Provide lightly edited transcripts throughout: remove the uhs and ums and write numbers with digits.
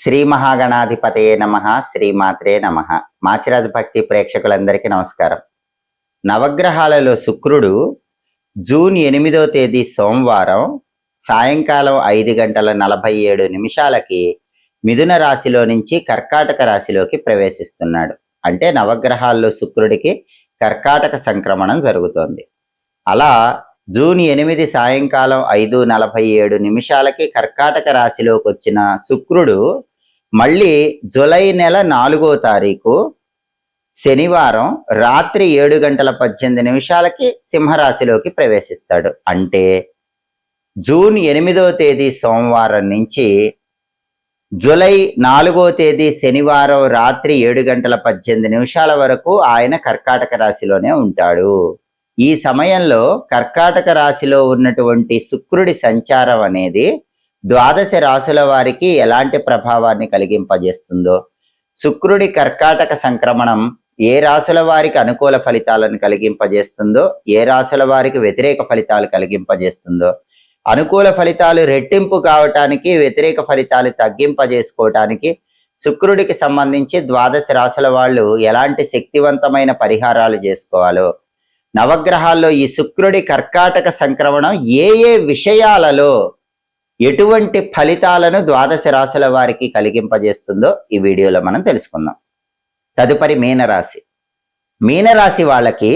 శ్రీ మహాగణాధిపతయే నమః, శ్రీమాత్రే నమః. మాచిరాజు భక్తి ప్రేక్షకులందరికీ నమస్కారం. నవగ్రహాలలో శుక్రుడు జూన్ 8వ తేదీ సోమవారం సాయంకాలం 5:47 మిథున రాశిలో నుంచి కర్కాటక రాశిలోకి ప్రవేశిస్తున్నాడు. అంటే నవగ్రహాల్లో శుక్రుడికి కర్కాటక సంక్రమణం జరుగుతోంది. అలా జూన్ 8 సాయంకాలం 5:47 కర్కాటక రాశిలోకి వచ్చిన శుక్రుడు మళ్ళీ జూలై నెల 4వ తారీఖు శనివారం రాత్రి 7:18 సింహరాశిలోకి ప్రవేశిస్తాడు. అంటే జూన్ 8వ తేదీ సోమవారం నుంచి జూలై 4వ తేదీ శనివారం రాత్రి 7:18 వరకు ఆయన కర్కాటక రాశిలోనే ఉంటాడు. ఈ సమయంలో కర్కాటక రాశిలో ఉన్నటువంటి శుక్రుడి సంచారం అనేది ద్వాదశ రాశుల వారికి ఎలాంటి ప్రభావాన్ని కలిగింపజేస్తుందో, శుక్రుడి కర్కాటక సంక్రమణం ఏ రాశుల వారికి అనుకూల ఫలితాలను కలిగింపజేస్తుందో, ఏ రాశుల వారికి వ్యతిరేక ఫలితాలు కలిగింపజేస్తుందో, అనుకూల ఫలితాలు రెట్టింపు కావటానికి, వ్యతిరేక ఫలితాలు తగ్గింపజేసుకోవటానికి శుక్రుడికి సంబంధించి ద్వాదశ రాశుల వాళ్ళు ఎలాంటి శక్తివంతమైన పరిహారాలు చేసుకోవాలో, నవగ్రహాల్లో ఈ శుక్రుడి కర్కాటక సంక్రమణం ఏ ఏ విషయాలలో ఎటువంటి ఫలితాలను ద్వాదశ రాశుల వారికి కలిగింపజేస్తుందో ఈ వీడియోలో మనం తెలుసుకుందాం. తదుపరి మీనరాశి. మీనరాశి వాళ్ళకి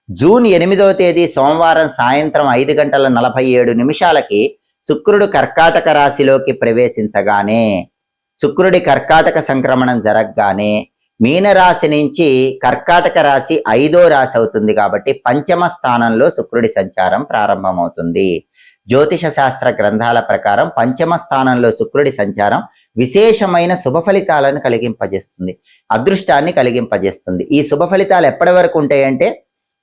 జూన్ 8వ తేదీ సోమవారం సాయంత్రం 5:47 శుక్రుడు కర్కాటక రాశిలోకి ప్రవేశించగానే, శుక్రుడి కర్కాటక సంక్రమణం జరగగానే మీనరాశి నుంచి కర్కాటక రాశి 5వ రాశి అవుతుంది. కాబట్టి పంచమ స్థానంలో శుక్రుడి సంచారం ప్రారంభమవుతుంది. జ్యోతిష శాస్త్ర గ్రంథాల ప్రకారం పంచమ స్థానంలో శుక్రుడి సంచారం విశేషమైన శుభ ఫలితాలను కలిగింపజేస్తుంది, అదృష్టాన్ని కలిగింపజేస్తుంది. ఈ శుభ ఫలితాలు ఎప్పటి వరకు ఉంటాయంటే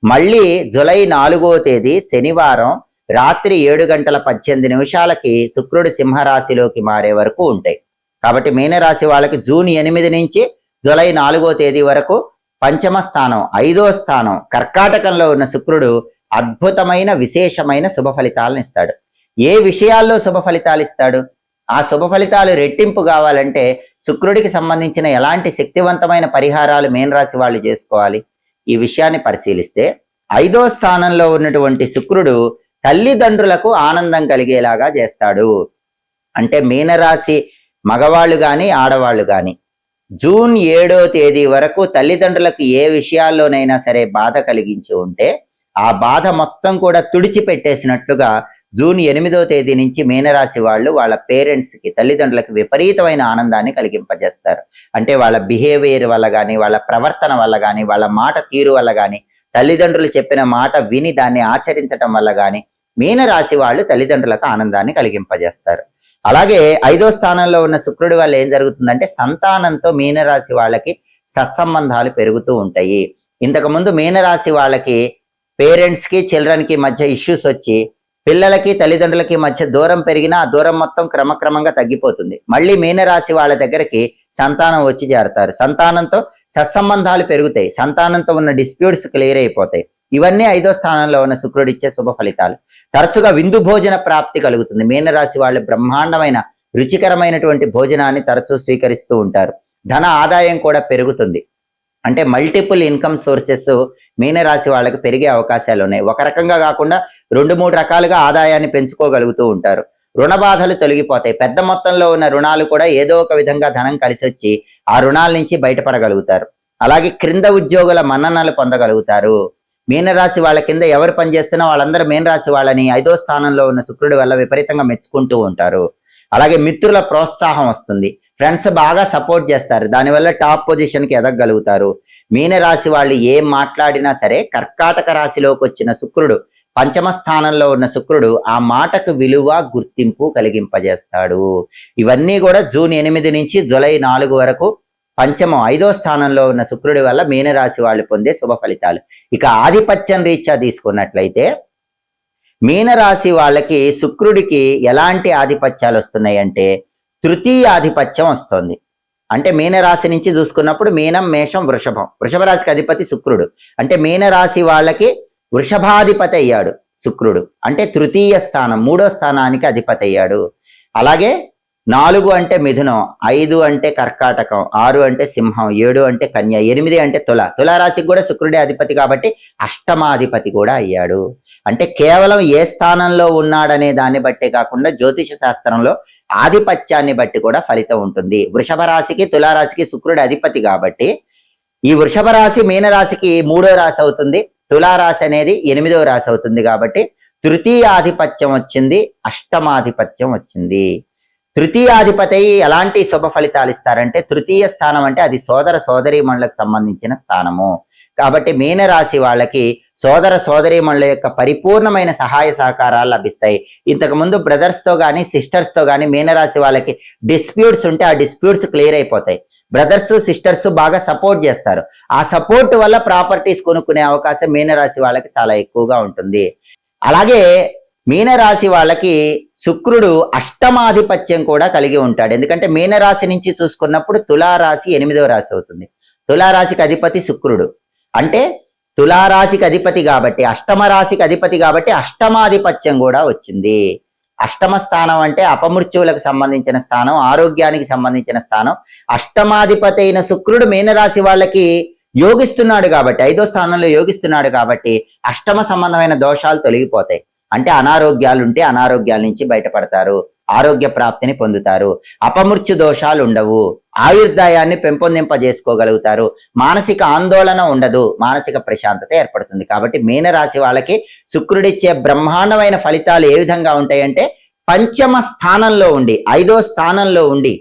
మళ్ళీ జూలై 4వ తేదీ శనివారం రాత్రి 7:18 శుక్రుడు సింహరాశిలోకి మారే వరకు ఉంటాయి. కాబట్టి మీనరాశి వాళ్ళకి జూన్ 8 నుంచి జూలై 4వ తేదీ వరకు పంచమ స్థానం, 5వ స్థానం కర్కాటకంలో ఉన్న శుక్రుడు అద్భుతమైన విశేషమైన శుభ ఫలితాలను ఇస్తాడు. ఏ విషయాల్లో శుభ ఫలితాలు ఇస్తాడు? ఆ శుభ ఫలితాలు రెట్టింపు కావాలంటే శుక్రుడికి సంబంధించిన ఎలాంటి శక్తివంతమైన పరిహారాలు మీనరాశి వాళ్ళు చేసుకోవాలి? ఈ విషయాన్ని పరిశీలిస్తే 5వ స్థానంలో ఉన్నటువంటి శుక్రుడు తల్లిదండ్రులకు ఆనందం కలిగేలాగా చేస్తాడు. అంటే మీనరాశి మగవాళ్ళు కానీ ఆడవాళ్ళు కానీ జూన్ 7వ తేదీ వరకు తల్లిదండ్రులకు ఏ విషయాల్లోనైనా సరే బాధ కలిగించి ఉంటే ఆ బాధ మొత్తం కూడా తుడిచిపెట్టేసినట్లుగా జూన్ 8వ తేదీ నుంచి మీనరాశి వాళ్ళు వాళ్ళ పేరెంట్స్కి, తల్లిదండ్రులకు విపరీతమైన ఆనందాన్ని కలిగింపజేస్తారు. అంటే వాళ్ళ బిహేవియర్ వల్ల కానీ, వాళ్ళ ప్రవర్తన వల్ల కానీ, వాళ్ళ మాట తీరు వల్ల కానీ, తల్లిదండ్రులు చెప్పిన మాట విని దాన్ని ఆచరించటం వల్ల కానీ మీనరాశి వాళ్ళు తల్లిదండ్రులకు ఆనందాన్ని కలిగింపజేస్తారు. అలాగే 5వ స్థానంలో ఉన్న శుక్రుడి వల్ల ఏం జరుగుతుందంటే సంతానంతో మీనరాశి వాళ్ళకి సత్సంబంధాలు పెరుగుతూ ఉంటాయి. ఇంతకుముందు మీనరాశి వాళ్ళకి పేరెంట్స్కి చిల్డ్రన్కి మధ్య ఇష్యూస్ వచ్చి పిల్లలకి తల్లిదండ్రులకి మధ్య దూరం పెరిగినా ఆ దూరం మొత్తం క్రమక్రమంగా తగ్గిపోతుంది. మళ్ళీ మీనరాశి వాళ్ళ దగ్గరికి సంతానం వచ్చి చేరతారు. సంతానంతో సత్సంబంధాలు పెరుగుతాయి, సంతానంతో ఉన్న డిస్ప్యూట్స్ క్లియర్ అయిపోతాయి. ఇవన్నీ 5వ స్థానంలో ఉన్న శుక్రుడు ఇచ్చే శుభ ఫలితాలు. తరచుగా విందు భోజన ప్రాప్తి కలుగుతుంది. మీనరాశి వాళ్ళు బ్రహ్మాండమైన రుచికరమైనటువంటి భోజనాన్ని తరచూ స్వీకరిస్తూ ఉంటారు. ధన ఆదాయం కూడా పెరుగుతుంది. అంటే మల్టిపుల్ ఇన్కమ్ సోర్సెస్ మీనరాశి వాళ్ళకి పెరిగే అవకాశాలు ఉన్నాయి. ఒక రకంగా కాకుండా 2-3 రకాలుగా ఆదాయాన్ని పెంచుకోగలుగుతూ ఉంటారు. రుణ బాధలు తొలగిపోతాయి. పెద్ద మొత్తంలో ఉన్న రుణాలు కూడా ఏదో ఒక విధంగా ధనం కలిసి వచ్చి ఆ రుణాల నుంచి బయటపడగలుగుతారు. అలాగే క్రింద ఉద్యోగుల మన్ననలు పొందగలుగుతారు. మీనరాశి వాళ్ళ కింద ఎవరు పనిచేస్తున్నా వాళ్ళందరూ మీనరాశి వాళ్ళని 5వ స్థానంలో ఉన్న శుక్రుడి వల్ల విపరీతంగా మెచ్చుకుంటూ ఉంటారు. అలాగే మిత్రుల ప్రోత్సాహం వస్తుంది, ఫ్రెండ్స్ బాగా సపోర్ట్ చేస్తారు, దానివల్ల టాప్ పొజిషన్కి ఎదగలుగుతారు. మీనరాశి వాళ్ళు ఏం మాట్లాడినా సరే కర్కాటక రాశిలోకి వచ్చిన శుక్రుడు, పంచమ స్థానంలో ఉన్న శుక్రుడు ఆ మాటకు విలువ, గుర్తింపు కలిగింపజేస్తాడు. ఇవన్నీ కూడా జూన్ 8 నుంచి జూలై 4 వరకు పంచమం 5వ స్థానంలో ఉన్న శుక్రుడి వల్ల మీనరాశి వాళ్ళు పొందే శుభ ఫలితాలు. ఇక ఆధిపత్యం రీత్యా తీసుకున్నట్లయితే మీనరాశి వాళ్ళకి శుక్రుడికి ఎలాంటి ఆధిపత్యాలు వస్తున్నాయి అంటే తృతీయ ఆధిపత్యం వస్తుంది. అంటే మీనరాశి నుంచి చూసుకున్నప్పుడు మీనం, మేషం, వృషభం. వృషభ రాశికి అధిపతి శుక్రుడు. అంటే మీనరాశి వాళ్ళకి వృషభాధిపతి అయ్యాడు శుక్రుడు. అంటే తృతీయ స్థానం, 3వ స్థానానికి అధిపతి అయ్యాడు. అలాగే 4 అంటే మిథునం, 5 అంటే కర్కాటకం, 6 అంటే సింహం, 7 అంటే కన్య, 8 అంటే తులారాశికి కూడా శుక్రుడే అధిపతి కాబట్టి అష్టమాధిపతి కూడా అయ్యాడు. అంటే కేవలం ఏ స్థానంలో ఉన్నాడనే దాన్ని బట్టే కాకుండా జ్యోతిష శాస్త్రంలో ఆధిపత్యాన్ని బట్టి కూడా ఫలితం ఉంటుంది. వృషభ రాశికి తులారాశికి శుక్రుడి అధిపతి కాబట్టి ఈ వృషభ రాశి మీనరాశికి 3వ రాశి అవుతుంది, తులారాశి అనేది 8వ రాశి అవుతుంది. కాబట్టి తృతీయాధిపత్యం వచ్చింది, అష్టమాధిపత్యం వచ్చింది. తృతీయాధిపతి ఎలాంటి శుభ ఫలితాలు ఇస్తారంటే, తృతీయ స్థానం అంటే అది సోదర సోదరీమణులకు సంబంధించిన స్థానము. కాబట్టి మీనరాశి వాళ్ళకి సోదర సోదరీమణుల యొక్క పరిపూర్ణమైన సహాయ సహకారాలు లభిస్తాయి. ఇంతకు ముందు బ్రదర్స్ తో కానీ సిస్టర్స్ తో కానీ మీనరాశి వాళ్ళకి డిస్ప్యూట్స్ ఉంటే ఆ డిస్ప్యూట్స్ క్లియర్ అయిపోతాయి. బ్రదర్స్ సిస్టర్స్ బాగా సపోర్ట్ చేస్తారు. ఆ సపోర్ట్ వల్ల ప్రాపర్టీస్ కొనుక్కునే అవకాశం మీనరాశి వాళ్ళకి చాలా ఎక్కువగా ఉంటుంది. అలాగే మీనరాశి వాళ్ళకి శుక్రుడు అష్టమాధిపత్యం కూడా కలిగి ఉంటాడు. ఎందుకంటే మీనరాశి నుంచి చూసుకున్నప్పుడు తులారాశి 8వ రాశి అవుతుంది. తులారాశికి అధిపతి శుక్రుడు, అంటే తులారాశికి అధిపతి కాబట్టి అష్టమ రాశికి అధిపతి కాబట్టి అష్టమాధిపత్యం కూడా వచ్చింది. అష్టమ స్థానం అంటే అపమృత్యువులకు సంబంధించిన స్థానం, ఆరోగ్యానికి సంబంధించిన స్థానం. అష్టమాధిపతి అయిన శుక్రుడు మీనరాశి వాళ్ళకి యోగిస్తున్నాడు కాబట్టి, 5వ స్థానంలో యోగిస్తున్నాడు కాబట్టి అష్టమ సంబంధమైన దోషాలు తొలగిపోతాయి. అంటే అనారోగ్యాలు ఉంటే అనారోగ్యాల నుంచి బయటపడతారు, ఆరోగ్య ప్రాప్తిని పొందుతారు, అపమృత్యు దోషాలు ఉండవు, ఆయుర్దాయాన్ని పెంపొందింపజేసుకోగలుగుతారు, మానసిక ఆందోళన ఉండదు, మానసిక ప్రశాంతత ఏర్పడుతుంది. కాబట్టి మీనరాశి వాళ్ళకి శుక్రుడిచ్చే బ్రహ్మాండమైన ఫలితాలు ఏ విధంగా ఉంటాయంటే, పంచమ స్థానంలో ఉండి 5వ స్థానంలో ఉండి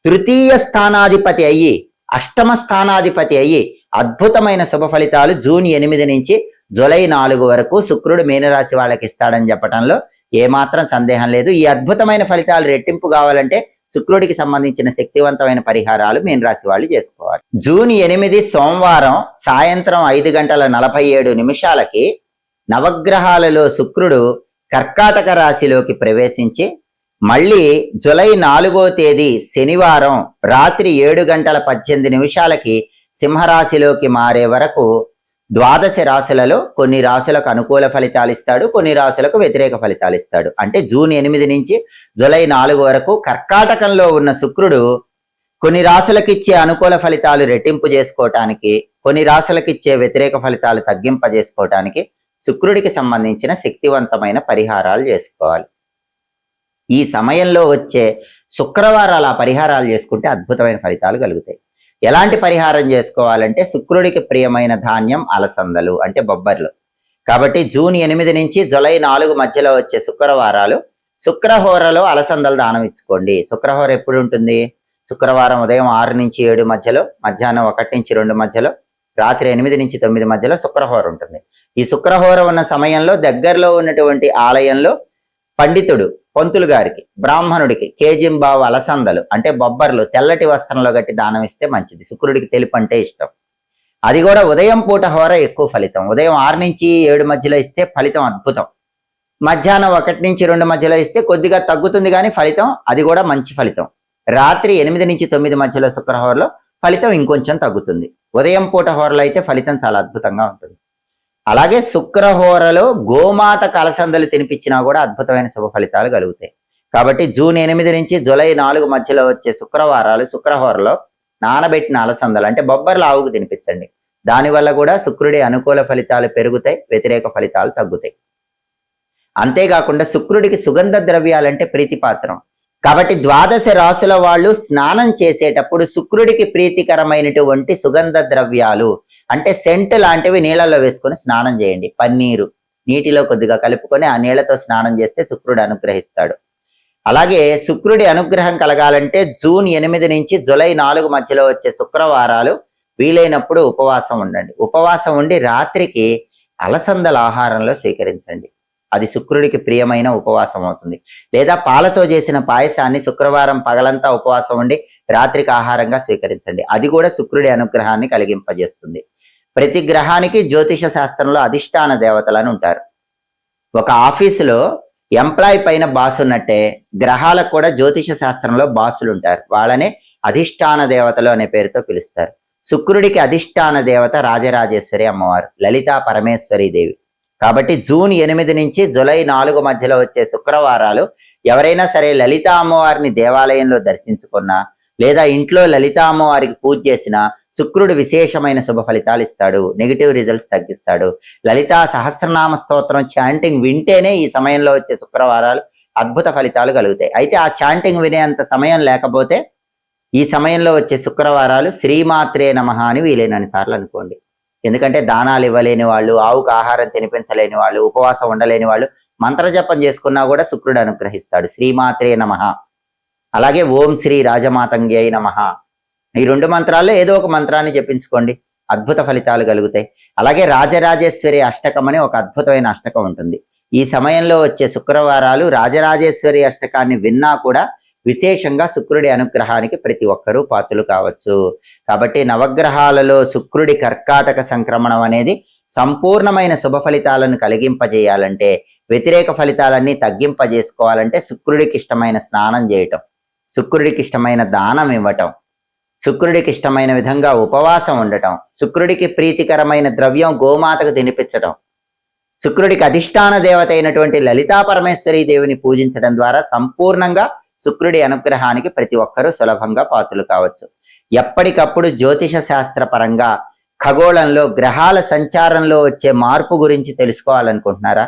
తృతీయ స్థానాధిపతి అయ్యి అష్టమ స్థానాధిపతి అయ్యి అద్భుతమైన శుభ ఫలితాలు జూన్ 8 నుంచి జూలై 4 వరకు శుక్రుడు మీనరాశి వాళ్ళకి ఇస్తాడని చెప్పడంలో ఏమాత్రం సందేహం లేదు. ఈ అద్భుతమైన ఫలితాలు రెట్టింపు కావాలంటే శుక్రుడికి సంబంధించిన శక్తివంతమైన పరిహారాలు మీనరాశి వాళ్ళు చేసుకోవాలి. జూన్ 8 సోమవారం సాయంత్రం 5:47 నవగ్రహాలలో శుక్రుడు కర్కాటక రాశిలోకి ప్రవేశించి మళ్ళీ జూలై 4వ తేదీ శనివారం రాత్రి 7:18 సింహరాశిలోకి మారే వరకు 12 రాశులలో కొన్ని రాశులకు అనుకూల ఫలితాలు ఇస్తాడు, కొన్ని రాశులకు వ్యతిరేక ఫలితాలు ఇస్తాడు. అంటే జూన్ 8 నుంచి జూలై 4 వరకు కర్కాటకంలో ఉన్న శుక్రుడు కొన్ని రాశులకు ఇచ్చే అనుకూల ఫలితాలు రెట్టింపు చేసుకోవటానికి, కొన్ని రాశులకు ఇచ్చే వ్యతిరేక ఫలితాలు తగ్గింపజేసుకోవటానికి శుక్రుడికి సంబంధించిన శక్తివంతమైన పరిహారాలు చేసుకోవాలి. ఈ సమయంలో వచ్చే శుక్రవారాల పరిహారాలు చేసుకుంటే అద్భుతమైన ఫలితాలు కలుగుతాయి. ఎలాంటి పరిహారం చేసుకోవాలంటే, శుక్రుడికి ప్రియమైన ధాన్యం అలసందలు అంటే బొబ్బర్లు. కాబట్టి జూన్ 8 నుంచి జూలై 4 మధ్యలో వచ్చే శుక్రవారాలు శుక్రహోరలో అలసందలు దానం ఇచ్చుకోండి. శుక్రహోర ఎప్పుడు ఉంటుంది? శుక్రవారం ఉదయం 6 నుంచి 7 మధ్యలో, మధ్యాహ్నం 1 నుంచి 2 మధ్యలో, రాత్రి 8 నుంచి 9 మధ్యలో శుక్రహోర ఉంటుంది. ఈ శుక్రహోర ఉన్న సమయంలో దగ్గరలో ఉన్నటువంటి ఆలయంలో పండితుడు పంతులు గారికి, బ్రాహ్మణుడికి కేజింబావు అలసందలు అంటే బొబ్బర్లు తెల్లటి వస్త్రంలో గట్టి దానం ఇస్తే మంచిది. శుక్రుడికి తెలుపు అంటే ఇష్టం. అది కూడా ఉదయం పూట హోర ఎక్కువ ఫలితం. ఉదయం 6 నుంచి 7 మధ్యలో ఇస్తే ఫలితం అద్భుతం. మధ్యాహ్నం 1 నుంచి 2 మధ్యలో ఇస్తే కొద్దిగా తగ్గుతుంది కానీ ఫలితం అది కూడా మంచి ఫలితం. రాత్రి 8 నుంచి 9 మధ్యలో శుక్రహోరలో ఫలితం ఇంకొంచెం తగ్గుతుంది. ఉదయం పూట హోరలో అయితే ఫలితం చాలా అద్భుతంగా ఉంటుంది. అలాగే శుక్రహోరలో గోమాత కలసందలు తినిపించినా కూడా అద్భుతమైన శుభ ఫలితాలు కలుగుతాయి. కాబట్టి జూన్ 8 నుంచి జూలై 4 మధ్యలో వచ్చే శుక్రవారాలు శుక్రహోరలో నానబెట్టిన అలసందలు అంటే బొబ్బర్లు ఆవుకు తినిపించండి. దానివల్ల కూడా శుక్రుడి అనుకూల ఫలితాలు పెరుగుతాయి, వ్యతిరేక ఫలితాలు తగ్గుతాయి. అంతేకాకుండా శుక్రుడికి సుగంధ ద్రవ్యాలంటే ప్రీతిపాత్రం. కాబట్టి 12 రాశుల వాళ్ళు స్నానం చేసేటప్పుడు శుక్రుడికి ప్రీతికరమైనటువంటి సుగంధ ద్రవ్యాలు అంటే సెంట్ లాంటివి నీళ్ళలో వేసుకొని స్నానం చేయండి. పన్నీరు నీటిలో కొద్దిగా కలుపుకొని ఆ నీళ్లతో స్నానం చేస్తే శుక్రుడు అనుగ్రహిస్తాడు. అలాగే శుక్రుడి అనుగ్రహం కలగాలంటే జూన్ 8 నుంచి జూలై 4 మధ్యలో వచ్చే శుక్రవారాలు వీలైనప్పుడు ఉపవాసం ఉండండి. ఉపవాసం ఉండి రాత్రికి అలసందల ఆహారంలో స్వీకరించండి. అది శుక్రుడికి ప్రియమైన ఉపవాసం అవుతుంది. లేదా పాలతో చేసిన పాయసాన్ని శుక్రవారం పగలంతా ఉపవాసం ఉండి రాత్రికి ఆహారంగా స్వీకరించండి. అది కూడా శుక్రుడి అనుగ్రహాన్ని కలిగింపజేస్తుంది. ప్రతి గ్రహానికి జ్యోతిష శాస్త్రంలో అధిష్టాన దేవతలను ఉంటారు. ఒక ఆఫీసులో ఎంప్లాయ్ పైన బాస్ ఉన్నట్టే గ్రహాలకు కూడా జ్యోతిష శాస్త్రంలో బాసులు ఉంటారు. వాళ్ళనే అధిష్టాన దేవతలు అనే పేరుతో పిలుస్తారు. శుక్రుడికి అధిష్టాన దేవత రాజరాజేశ్వరి అమ్మవారు, లలితా పరమేశ్వరి దేవి. కాబట్టి జూన్ 8 నుంచి జూలై 4 మధ్యలో వచ్చే శుక్రవారాలు ఎవరైనా సరే లలితా అమ్మవారిని దేవాలయంలో దర్శించుకున్నా లేదా ఇంట్లో లలితా అమ్మవారికి పూజ చేసినా శుక్రుడు విశేషమైన శుభ ఫలితాలు ఇస్తాడు, నెగిటివ్ రిజల్ట్స్ తగ్గిస్తాడు. లలితా సహస్రనామ స్తోత్రం చాంటింగ్ వింటేనే ఈ సమయంలో వచ్చే శుక్రవారాలు అద్భుత ఫలితాలు కలుగుతాయి. అయితే ఆ చాంటింగ్ వినేంత సమయం లేకపోతే ఈ సమయంలో వచ్చే శుక్రవారాలు శ్రీమాత్రే నమః అని వీలైనన్ని సార్లు అనుకోండి. ఎందుకంటే దానాలు ఇవ్వలేని వాళ్ళు, ఆవుకు ఆహారం తినిపించలేని వాళ్ళు, ఉపవాసం ఉండలేని వాళ్ళు మంత్రజపం చేసుకున్నా కూడా శుక్రుడు అనుగ్రహిస్తాడు. శ్రీమాత్రే నమః, అలాగే ఓం శ్రీ రాజమాతంగ్యై నమః, ఈ 2 మంత్రాల్లో ఏదో ఒక మంత్రాన్ని జపించుకోండి, అద్భుత ఫలితాలు కలుగుతాయి. అలాగే రాజరాజేశ్వరి అష్టకం అని ఒక అద్భుతమైన అష్టకం ఉంటుంది. ఈ సమయంలో వచ్చే శుక్రవారాలు రాజరాజేశ్వరి అష్టకాన్ని విన్నా కూడా విశేషంగా శుక్రుడి అనుగ్రహానికి ప్రతి ఒక్కరూ పాత్రలు కావచ్చు. కాబట్టి నవగ్రహాలలో శుక్రుడి కర్కాటక సంక్రమణం అనేది సంపూర్ణమైన శుభ ఫలితాలను కలిగింపజేయాలంటే, వ్యతిరేక ఫలితాలన్నీ తగ్గింపజేసుకోవాలంటే శుక్రుడికి ఇష్టమైన స్నానం చేయటం, శుక్రుడికి ఇష్టమైన దానం ఇవ్వటం, శుక్రుడికి ఇష్టమైన విధంగా ఉపవాసం ఉండటం, శుక్రుడికి ప్రీతికరమైన ద్రవ్యం గోమాతకు తినిపించటం, శుక్రుడికి అధిష్టాన దేవత అయినటువంటి లలితా పరమేశ్వరీ దేవిని పూజించడం ద్వారా సంపూర్ణంగా శుక్రుడి అనుగ్రహానికి ప్రతి ఒక్కరూ సులభంగా పాత్రలు కావచ్చు. ఎప్పటికప్పుడు జ్యోతిష శాస్త్ర పరంగా ఖగోళంలో గ్రహాల సంచారంలో వచ్చే మార్పు గురించి తెలుసుకోవాలనుకుంటున్నారా?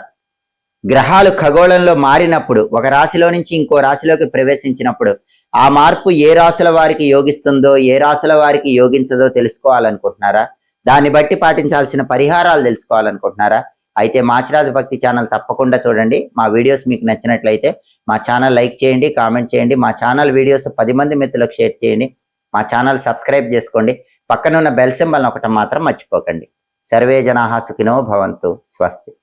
గ్రహాలు ఖగోళంలో మారినప్పుడు, ఒక రాశిలో నుంచి ఇంకో రాశిలోకి ప్రవేశించినప్పుడు ఆ మార్పు ఏ రాశుల వారికి యోగిస్తుందో, ఏ రాశుల వారికి యోగించదో తెలుసుకోవాలనుకుంటున్నారా? దాన్ని బట్టి పాటించాల్సిన పరిహారాలు తెలుసుకోవాలనుకుంటున్నారా? అయితే మాచిరాజు భక్తి ఛానల్ తప్పకుండా చూడండి. మా వీడియోస్ మీకు నచ్చినట్లయితే మా ఛానల్ లైక్ చేయండి, కామెంట్ చేయండి, మా ఛానల్ వీడియోస్ 10 మంది మిత్రులకు షేర్ చేయండి, మా ఛానల్ సబ్స్క్రైబ్ చేసుకోండి, పక్కనున్న బెల్ సింబల్ నొక్కటం మాత్రం మర్చిపోకండి. సర్వే జనాః సుఖినో భవంతు. స్వస్తి.